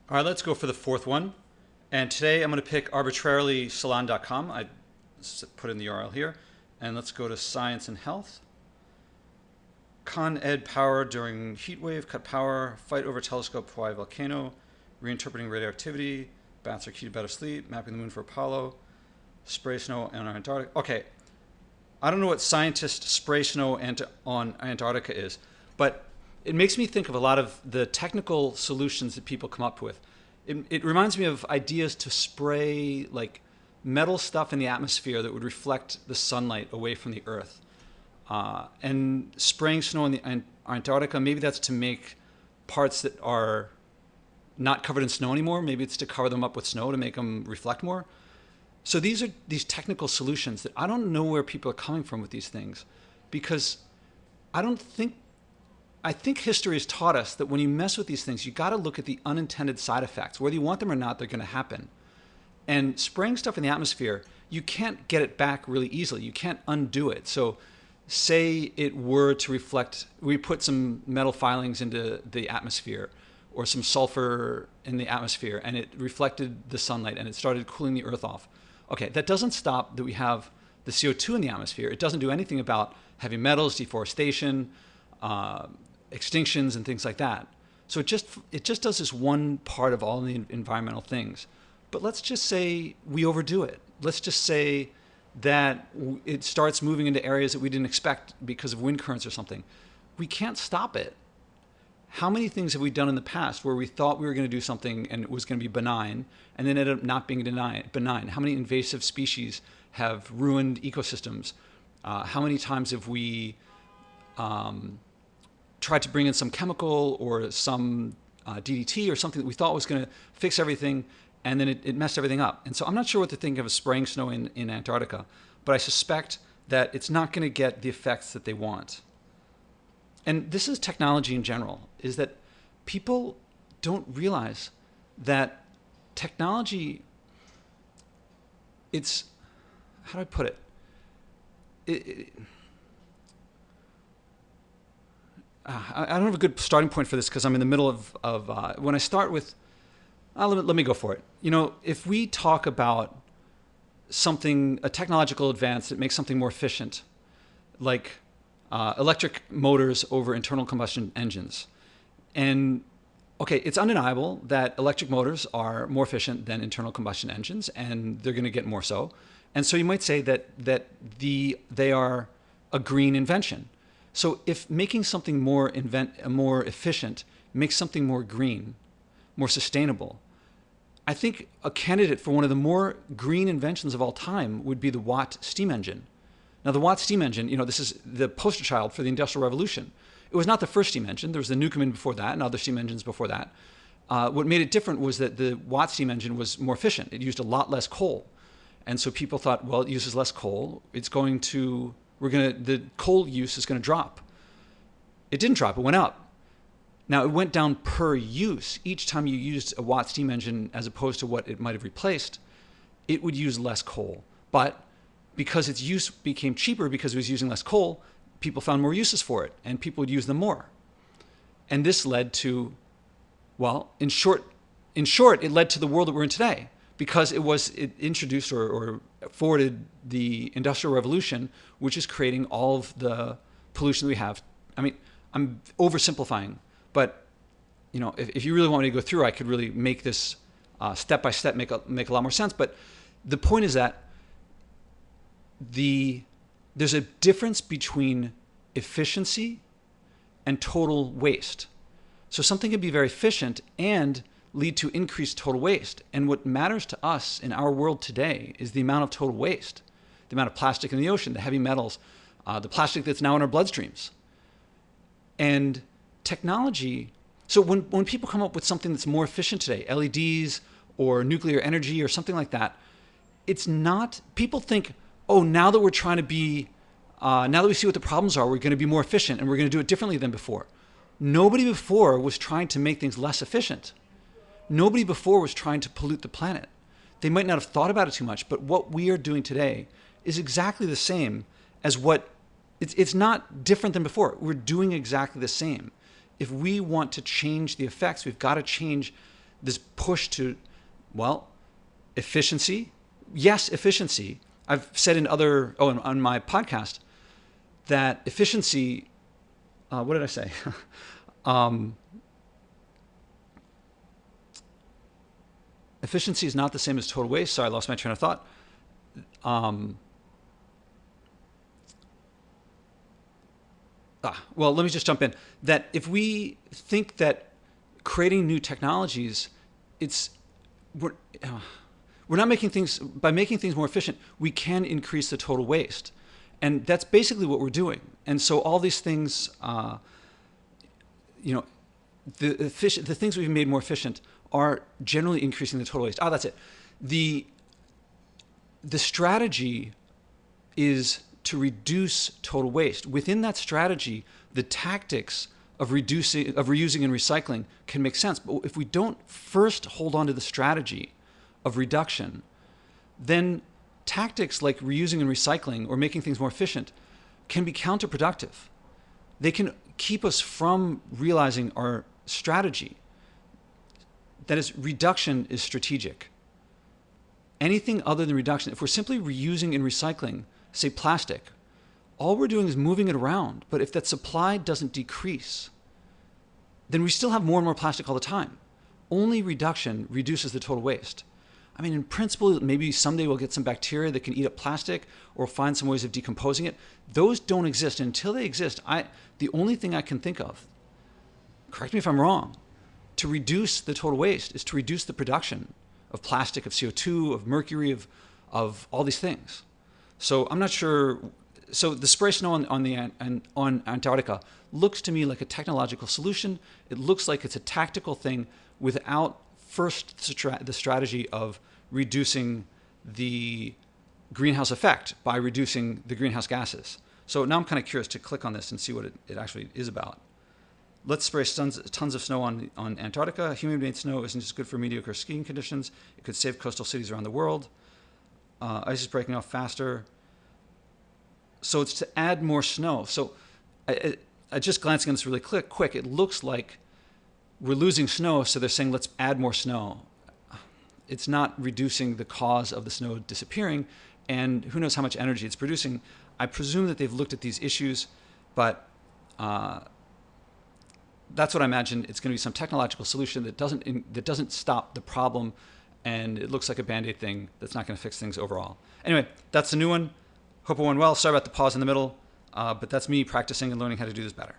All right, let's go for the fourth one. And today I'm going to pick arbitrarily salon.com. I put in the URL here. And let's go to science and health. Con ed power during heat wave, cut power, fight over telescope Hawaii volcano, reinterpreting radioactivity, bats are key to better sleep, mapping the moon for Apollo, spray snow on Antarctica. Okay, I don't know what scientists spray snow on Antarctica is, but it makes me think of a lot of the technical solutions that people come up with. It reminds me of ideas to spray like metal stuff in the atmosphere that would reflect the sunlight away from the Earth. And spraying snow in the Antarctica, maybe that's to make parts that are not covered in snow anymore. Maybe it's to cover them up with snow to make them reflect more. So these are these technical solutions that I don't know where people are coming from with these things, because I don't think I think history has taught us that when you mess with these things, you got to look at the unintended side effects. Whether you want them or not, they're going to happen. And spraying stuff in the atmosphere, you can't get it back really easily. You can't undo it. So say it were to reflect, we put some metal filings into the atmosphere or some sulfur in the atmosphere and it reflected the sunlight and it started cooling the Earth off. Okay, that doesn't stop that we have the CO2 in the atmosphere. It doesn't do anything about heavy metals, deforestation, extinctions and things like that. So it just does this one part of all the environmental things. But let's just say we overdo it. Let's just say that it starts moving into areas that we didn't expect because of wind currents or something. We can't stop it. How many things have we done in the past where we thought we were going to do something and it was going to be benign and then ended up not being benign? How many invasive species have ruined ecosystems? How many times have we tried to bring in some chemical or some DDT or something that we thought was going to fix everything, and then it messed everything up? And so I'm not sure what to think of as spraying snow in Antarctica, but I suspect that it's not going to get the effects that they want. And this is technology in general, is that people don't realize that technology, it's, how do I put it? I don't have a good starting point for this because I'm in the middle of when I start with, let me go for it. You know, if we talk about something, a technological advance that makes something more efficient, like electric motors over internal combustion engines. And okay, it's undeniable that electric motors are more efficient than internal combustion engines, and they're going to get more so. And so you might say that they are a green invention. So if making something more efficient makes something more green, more sustainable, I think a candidate for one of the more green inventions of all time would be the Watt steam engine. Now, the Watt steam engine, you know, this is the poster child for the Industrial Revolution. It was not the first steam engine. There was the Newcomen before that and other steam engines before that. What made it different was that the Watt steam engine was more efficient. It used a lot less coal. And so people thought, well, it uses less coal. The coal use is going to drop. It didn't drop, it went up. Now, it went down per use. Each time you used a Watt steam engine as opposed to what it might have replaced, it would use less coal. But because its use became cheaper because it was using less coal, people found more uses for it, and people would use them more. And this led to, well, in short, it led to the world that we're in today, because it introduced or forwarded the Industrial Revolution, which is creating all of the pollution that we have. I mean, I'm oversimplifying, but you know, if you really want me to go through, I could really make this step by step make a lot more sense. But the point is that there's a difference between efficiency and total waste. So something can be very efficient and lead to increased total waste. And what matters to us in our world today is the amount of total waste, the amount of plastic in the ocean, the heavy metals, the plastic that's now in our bloodstreams. And technology, so when people come up with something that's more efficient today, LEDs or nuclear energy or something like that, it's not, people think, oh, now that we're trying to be, now that we see what the problems are, we're going to be more efficient and we're going to do it differently than before. Nobody before was trying to make things less efficient. Nobody before was trying to pollute the planet. They might not have thought about it too much, but what we are doing today is exactly the same as it's not different than before. We're doing exactly the same. If we want to change the effects, we've got to change this push to, well, efficiency. Yes, efficiency. I've said in other, on my podcast, that efficiency, what did I say? Efficiency is not the same as total waste. Sorry, I lost my train of thought. Well, let me just jump in. That if we think that creating new technologies, we're not making things, by making things more efficient, we can increase the total waste. And that's basically what we're doing. And so all these things, the things we've made more efficient are generally increasing the total waste. That's it. The strategy is to reduce total waste. Within that strategy, the tactics of reusing and recycling can make sense. But if we don't first hold on to the strategy of reduction, then tactics like reusing and recycling or making things more efficient can be counterproductive. They can keep us from realizing our strategy. That is, reduction is strategic. Anything other than reduction, if we're simply reusing and recycling, say plastic, all we're doing is moving it around. But if that supply doesn't decrease, then we still have more and more plastic all the time. Only reduction reduces the total waste. I mean, in principle, maybe someday we'll get some bacteria that can eat up plastic or find some ways of decomposing it. Those don't exist. And until they exist, the only thing I can think of, correct me if I'm wrong, to reduce the total waste is to reduce the production of plastic, of CO2, of mercury, of all these things. So I'm not sure. So the spray snow on Antarctica looks to me like a technological solution. It looks like it's a tactical thing without first the strategy of reducing the greenhouse effect by reducing the greenhouse gases. So now I'm kind of curious to click on this and see what it actually is about. Let's spray tons of snow on Antarctica. Human-made snow isn't just good for mediocre skiing conditions. It could save coastal cities around the world. Ice is breaking off faster. So it's to add more snow. So I just glancing at this really quick, it looks like we're losing snow, so they're saying let's add more snow. It's not reducing the cause of the snow disappearing, and who knows how much energy it's producing. I presume that they've looked at these issues, but that's what I imagine. It's going to be some technological solution that doesn't stop the problem, and it looks like a Band-Aid thing that's not going to fix things overall. Anyway, that's the new one. Hope it went well. Sorry about the pause in the middle, but that's me practicing and learning how to do this better.